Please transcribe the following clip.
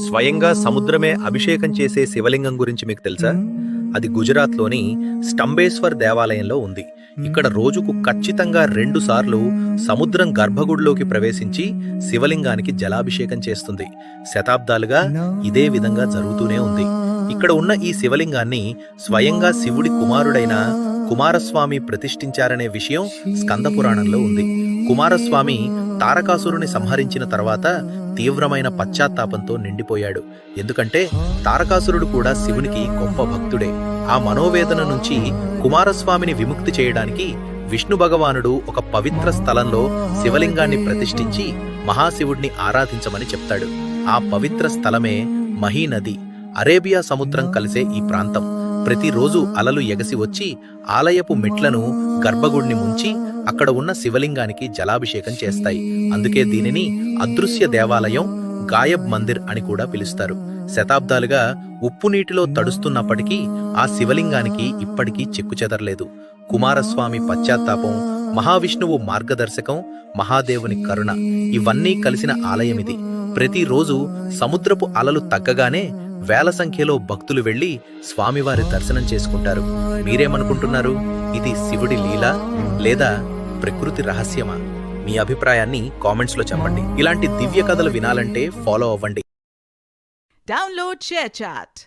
స్వయంగా సముద్రమే అభిషేకం చేసే శివలింగం గురించి మీకు తెలుసా? అది గుజరాత్లోని స్టంబేశ్వర్ దేవాలయంలో ఉంది. ఇక్కడ రోజుకు ఖచ్చితంగా 2 సార్లు సముద్రం గర్భగుడిలోకి ప్రవేశించి శివలింగానికి జలాభిషేకం చేస్తుంది. శతాబ్దాలుగా ఇదే విధంగా జరుగుతూనే ఉంది. ఇక్కడ ఉన్న ఈ శివలింగాన్ని స్వయంగా శివుడి కుమారుడైన కుమారస్వామి ప్రతిష్ఠించారనే విషయం స్కందపురాణంలో ఉంది. కుమారస్వామి తారకాసురుని సంహరించిన తర్వాత తీవ్రమైన పశ్చాత్తాపంతో నిండిపోయాడు. ఎందుకంటే తారకాసురుడు కూడా శివునికి గొప్ప భక్తుడే. ఆ మనోవేదన నుంచి కుమారస్వామిని విముక్తి చేయడానికి విష్ణు భగవానుడు ఒక పవిత్ర స్థలంలో శివలింగాన్ని ప్రతిష్ఠించి మహాశివుడిని ఆరాధించమని చెప్తాడు. ఆ పవిత్ర స్థలమే మహీనది. అరేబియా సముద్రం కలిసే ఈ ప్రాంతం. ప్రతిరోజు అలలు ఎగసి వచ్చి ఆలయపు మెట్లను గర్భగుడిని ముంచి అక్కడ ఉన్న శివలింగానికి జలాభిషేకం చేస్తాయి. అందుకే దీనిని అదృశ్య దేవాలయం, గాయబ్ మందిర్ అని కూడా పిలుస్తారు. శతాబ్దాలుగా ఉప్పు నీటిలో తడుస్తున్నప్పటికీ ఆ శివలింగానికి ఇప్పటికీ చెక్కుచెదరలేదు. కుమారస్వామి పశ్చాత్తాపం, మహావిష్ణువు మార్గదర్శకం, మహాదేవుని కరుణ ఇవన్నీ కలిసిన ఆలయమిది. ప్రతిరోజు సముద్రపు అలలు తగ్గగానే వేల సంఖ్యలో భక్తులు వెళ్లి స్వామివారి దర్శనం చేసుకుంటారు. మీరేమనుకుంటున్నారు? ఇది శివుడి లీలా లేదా ప్రకృతి రహస్యమా? మీ అభిప్రాయాన్ని కామెంట్స్లో చెప్పండి. ఇలాంటి దివ్య కథలు వినాలంటే ఫాలో అవ్వండి. Download ShareChat.